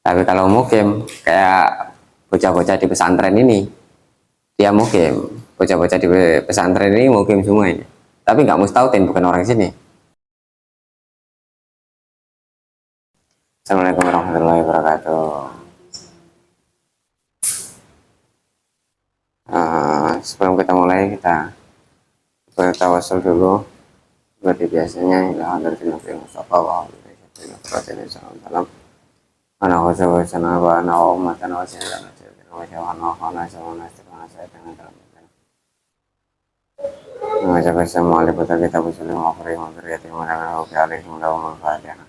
Tapi kalau mukim kayak bocah-bocah di pesantren ini, dia mukim. Bocah-bocah di pesantren ini mukim semua ini. Tapi nggak mustautin, bukan orang sini. Assalamualaikum warahmatullahi wabarakatuh. Sebelum kita mulai, kita bertawasul dulu seperti biasanya. Ila hadratin Nabi Mustafa wa alihi wasallam. Ana khusyuk wa ana ummatan wa sayyidina wa syawahana wa khana syawahana syawahana syawahana syawahana Mengajak semua liputan kita bersalim akhiri maghfirati wa fi alaihim wa manfaatihah.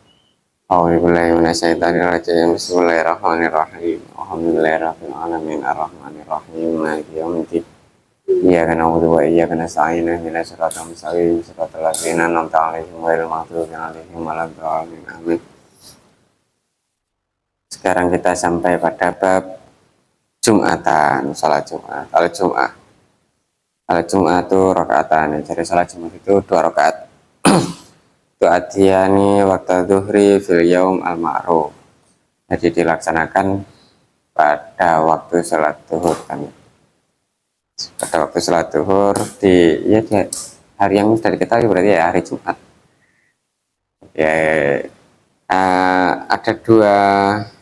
A'udzubillahi minasyaitonir rajim. Bismillahirrahmanirrahim. Alhamdulillahirabbil alamin arrahmanir rahim maliki yaumiddin. Iyyaka na'budu wa iyyaka nasta'in ihdinas siratal mustaqim siratal ladzina an'amta 'alaihim ghairil maghdubi alaihim waladdallin. Amin. Sekarang kita sampai pada bab Jumatan, salat Jumat. Salat Jumat itu rakaatan. Jadi salat Jumat itu 2 rakaat. Itu adiyani waktu zuhri fil yaum al ma'ruf. Jadi dilaksanakan pada waktu salat zuhur kan. Pada waktu salat zuhur di hari yang sudah diketahui berarti ya hari Jumat. Ya ada 2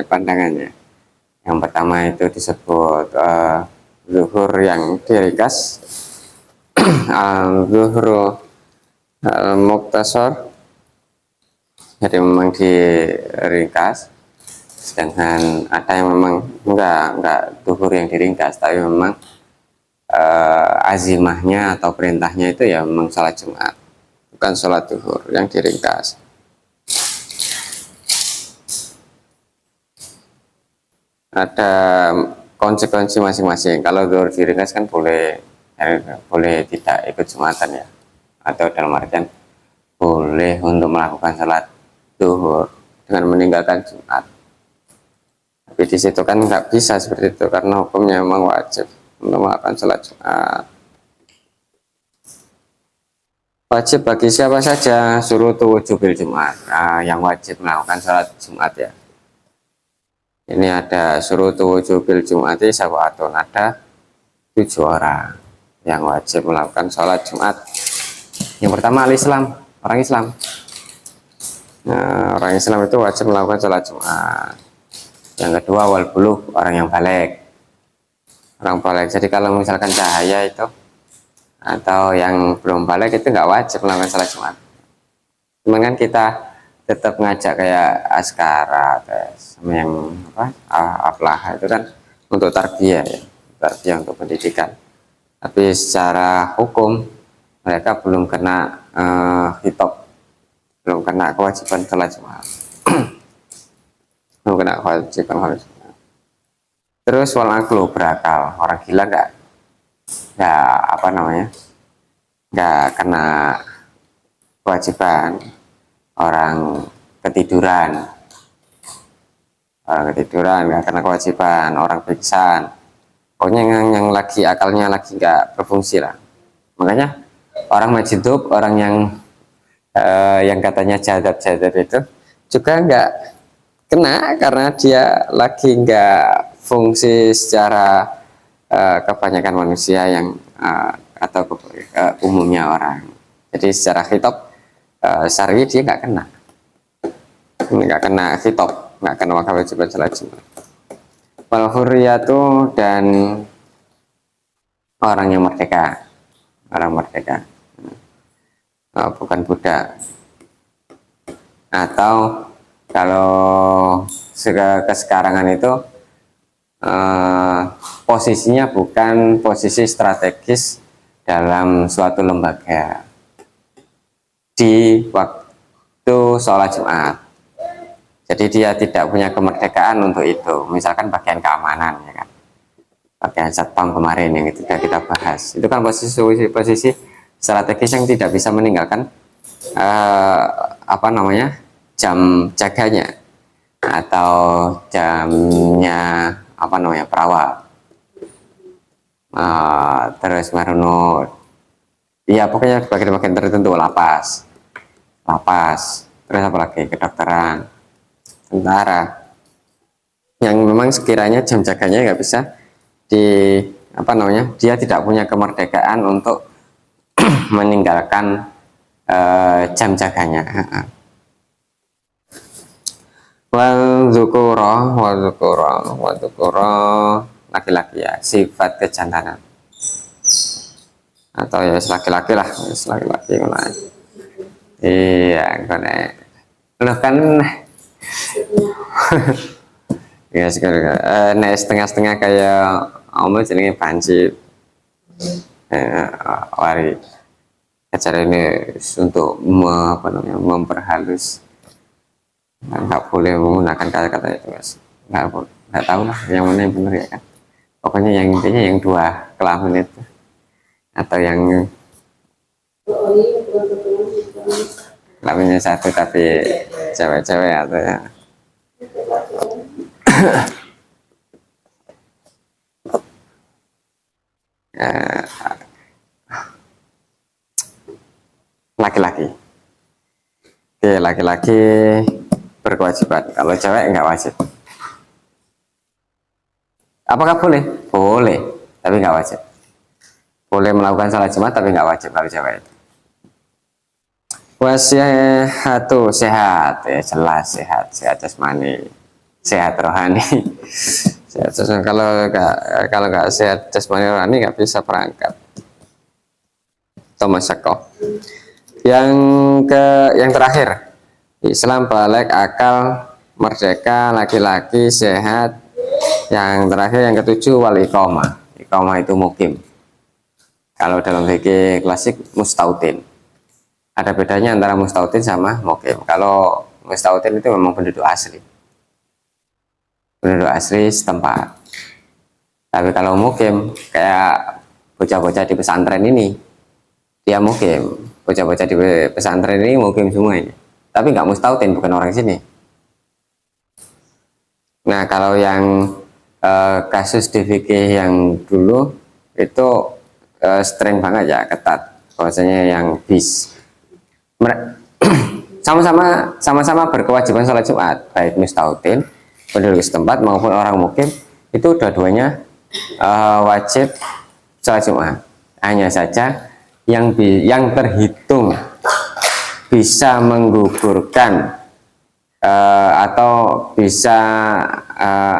pandangannya. Yang pertama itu disebut zuhur yang diringkas, zuhur al-muktasar, jadi memang diringkas. Sedangkan ada yang memang enggak zuhur yang diringkas, tapi memang azimahnya atau perintahnya itu ya memang sholat Jumat, bukan sholat zuhur yang diringkas. Ada konsekuensi masing-masing. Kalau zuhur diringkas kan boleh tidak ikut Jumatan ya, atau dalam artian boleh untuk melakukan sholat zuhur dengan meninggalkan Jumat. Tapi di situ kan nggak bisa seperti itu karena hukumnya memang wajib untuk melakukan sholat Jumat. Wajib bagi siapa saja surutu wujubil Jumat. Yang wajib melakukan sholat Jumat ya. Ini ada surutu wujubil Jumati sab'atun, ada 7 orang yang wajib melakukan sholat Jumat. Yang pertama al-Islam, orang Islam. Nah, orang Islam itu wajib melakukan sholat Jumat. Yang kedua wal bulugh, orang yang balik. Orang balik. Jadi kalau misalkan cahaya itu atau yang belum balik itu nggak wajib melakukan sholat Jumat. Cuman kan kita tetap ngajak kayak askara sama yang aflah itu kan untuk tarbiyah ya, tarbiyah untuk pendidikan. Tapi secara hukum mereka belum kena khitab, belum kena kewajiban sholat Jumat. Belum kena kewajiban sholat Jumat. Terus wal aqlu, berakal, orang gila nggak kena kewajiban. Orang ketiduran nggak kena kewajiban. Orang pingsan, pokoknya yang lagi akalnya lagi nggak berfungsi lah. Makanya orang majidub, orang yang katanya jadab itu juga nggak kena karena dia lagi nggak fungsi secara kebanyakan manusia yang atau umumnya orang. Jadi secara khitab syar'i dia nggak kena khitab, nggak kena kewajiban sholat Jumat. Wal hurriyatu, dan orang yang merdeka, bukan budak. Atau kalau kesekarangan itu posisinya bukan posisi strategis dalam suatu lembaga di waktu sholat Jumat. Jadi dia tidak punya kemerdekaan untuk itu. Misalkan bagian keamanan ya kan, bagian satpam kemarin yang itu sudah kita bahas, itu kan posisi strategis yang tidak bisa meninggalkan jam jaganya atau jamnya perawat. Terus maruno ya pokoknya bagian-bagian tertentu, lapas, terus apa lagi, kedokteran, tentara, yang memang sekiranya jam jaganya nggak bisa di apa namanya, dia tidak punya kemerdekaan untuk meninggalkan jam jaganya. Wal laki-laki ya, sifat kejantanan atau ya laki-laki lah, laki-laki lah. Iya, lo kan ya sekarang nek setengah-setengah kayak omel jenenge banci. Wari acara ini untuk apa namanya, memperhalus, nggak boleh menggunakan kata-kata itu, Mas. Nggak tahu lah yang mana yang benar ya kan. Pokoknya yang intinya yang dua kelamin itu, atau yang kelaminnya satu tapi cewek-cewek, atau ya laki-laki. Oke, laki-laki berkewajiban, kalau cewek nggak wajib. Apakah boleh? Boleh, tapi nggak wajib. Boleh melakukan salat Jumat tapi nggak wajib kalau cewek itu. Wasihatu, sehat ya, jelas sehat, sehat jasmani, sehat rohani. Sehat jasmani, kalau nggak sehat jasmani rohani nggak bisa berangkat. Thomas Sako. Yang terakhir, Islam balik, akal, merdeka, laki-laki, sehat. Yang terakhir, yang ketujuh, wal iqamah. Iqamah itu mukim. Kalau dalam fikih klasik mustautin. Ada bedanya antara mustautin sama mukim. Kalau mustautin itu memang penduduk asli. Penduduk asli setempat. Tapi kalau mukim, kayak bocah-bocah di pesantren ini, dia mukim. Bocah-bocah di pesantren ini mukim semua ini. Tapi nggak mustautin, bukan orang sini. Nah, kalau yang kasus di fikih yang dulu itu streng banget ya, ketat. Bahwasanya yang sama-sama berkewajiban sholat Jumat, baik mustautin, penduduk setempat maupun orang mukim, itu dua-duanya wajib sholat Jumat. Hanya saja yang terhitung bisa menggugurkan atau bisa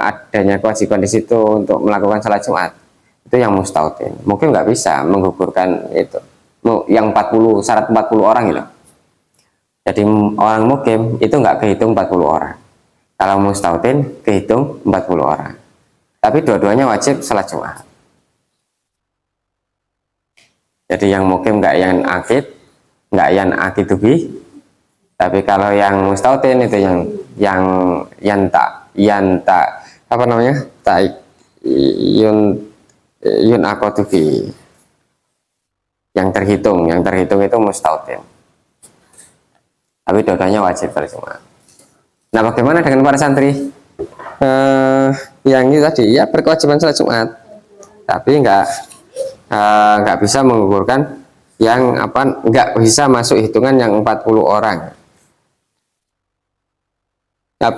adanya kewajiban di situ untuk melakukan sholat Jumat, itu yang mustautin. Mungkin nggak bisa menggugurkan itu, yang 40, syarat 40 orang itu. Jadi orang mukim itu nggak kehitung 40 orang. Kalau mustautin kehitung 40 orang. Tapi dua-duanya wajib sholat Jumat. Jadi yang mukim nggak yang akid, nggak yang akidubi. Tapi kalau yang mustautin itu yang tak apa namanya, tak yun akotubi, yang terhitung itu mustautin. Tapi dua-duanya wajib sholat Jumat. Nah, bagaimana dengan para santri? Yang itu tadi ya, berkewajiban sholat Jumat, tapi nggak bisa menggugurkan yang apa, nggak bisa masuk hitungan yang 40 orang. Nah,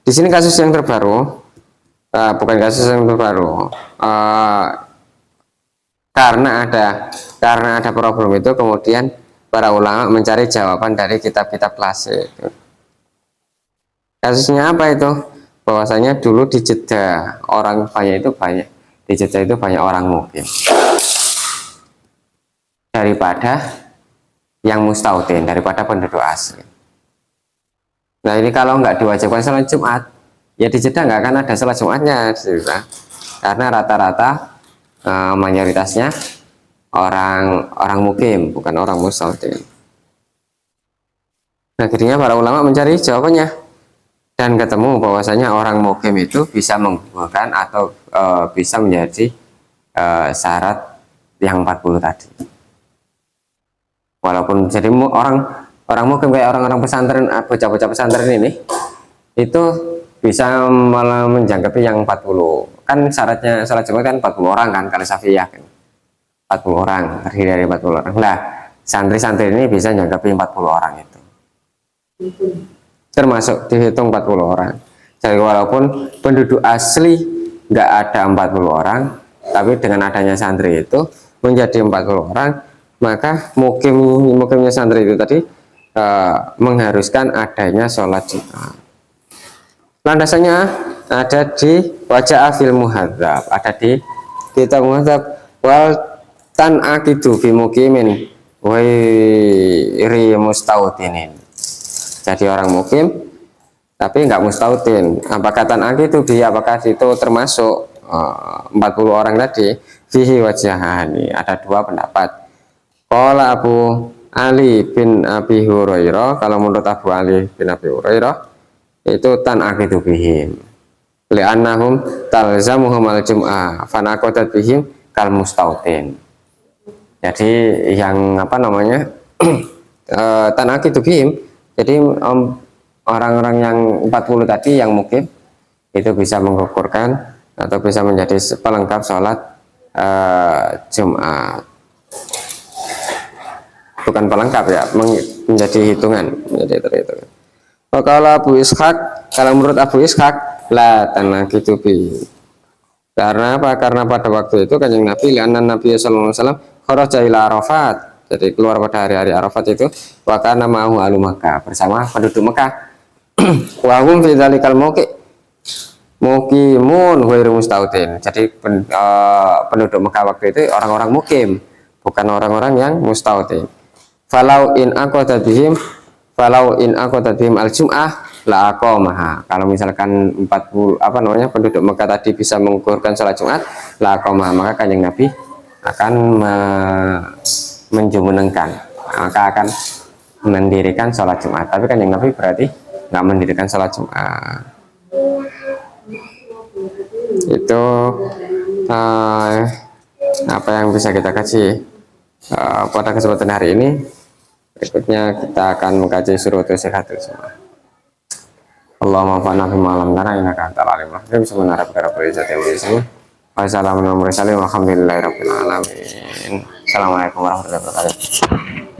di sini kasus yang terbaru, bukan kasus yang terbaru, karena ada problem itu, kemudian para ulama mencari jawaban dari kitab-kitab klasik. Kasusnya apa itu? Bahwasanya dulu di Jeddah orang di Jeddah itu banyak orang mukim daripada yang mustautin, daripada penduduk asli. Nah, ini kalau nggak diwajibkan sholat Jumat, ya di Jeddah nggak akan ada sholat Jumatnya, karena rata-rata mayoritasnya orang mukim, bukan orang mustautin. Nah, akhirnya para ulama mencari jawabannya dan ketemu bahwasanya orang mukim itu bisa menggugurkan atau bisa menjadi syarat yang 40 tadi. Walaupun jadi orang mukim kayak orang-orang pesantren, bocah-bocah pesantren ini, itu bisa malah menjangkapi yang 40. Kan syaratnya sholat Jumat kan 40 orang kan, kalau Syafi'iyah kan 40 orang, terdiri dari 40 orang. Nah, santri-santri ini bisa menjangkapi 40 orang itu. termasuk dihitung 40 orang. Jadi walaupun penduduk asli nggak ada 40 orang, tapi dengan adanya santri itu menjadi 40 orang, maka mukimnya santri itu tadi mengharuskan adanya sholat Jumat. Landasannya ada di wajah afil muhadzab, ada di kitab muhadzab wal tan akidu fi mukimin wairi mustautinin. Jadi orang mukim tapi nggak mustautin. Apakah tan akidu bi, apakah itu termasuk 40 orang tadi? Fihi wajahani, ada dua pendapat. Qala Abu Ali bin Abi Hurairah, kalau menurut Abu Ali bin Abi Hurairah itu tan akidu bihim li'annahum talzamuhum al-jum'ah fanaqadat bihim kal mustautin. Jadi yang apa namanya tan akidu bihim, jadi orang-orang yang 40 tadi yang mungkin itu bisa mengukurkan atau bisa menjadi pelengkap sholat Jumat. Bukan pelengkap ya, menjadi hitungan, menjadi terhitungan. Kalau Abu Ishaq, kalau menurut Abu Ishaq, la tanakitu bi. Karena apa? Karena pada waktu itu Kanjeng Nabi, Nabi sallallahu alaihi wasallam kharaja ila Arafat. Jadi keluar pada hari-hari Arafat itu, wa kana ma'ahu ahlu Makkah, bersama penduduk Mekah. Wa hum fi dzalikal mukimun ghairu mustautin. Jadi penduduk Mekah waktu itu orang-orang mukim, bukan orang-orang yang mustautin. Falau in aqadatihim al-jum'ah la aqamaha. Kalau misalkan 40 penduduk Mekah tadi bisa mengukurkan sholat Jumat la aqamaha, maka Kanjeng Nabi akan menjumenengkan, maka akan mendirikan sholat Jumat. Tapi Kanjeng Nabi berarti nggak mendirikan sholat Jumat. Itu apa yang bisa kita kaji pada kesempatan hari ini. Berikutnya kita akan mengkaji surutul sihatul semua. Allahumma fa'na fi ma'alam dana innaka antal alimul hakim. Subhana rabbika rabbil izzati amma yasifun. Wassalamu ala mursalin walhamdulillahi rabbil alamin. Assalamualaikum warahmatullahi wabarakatuh.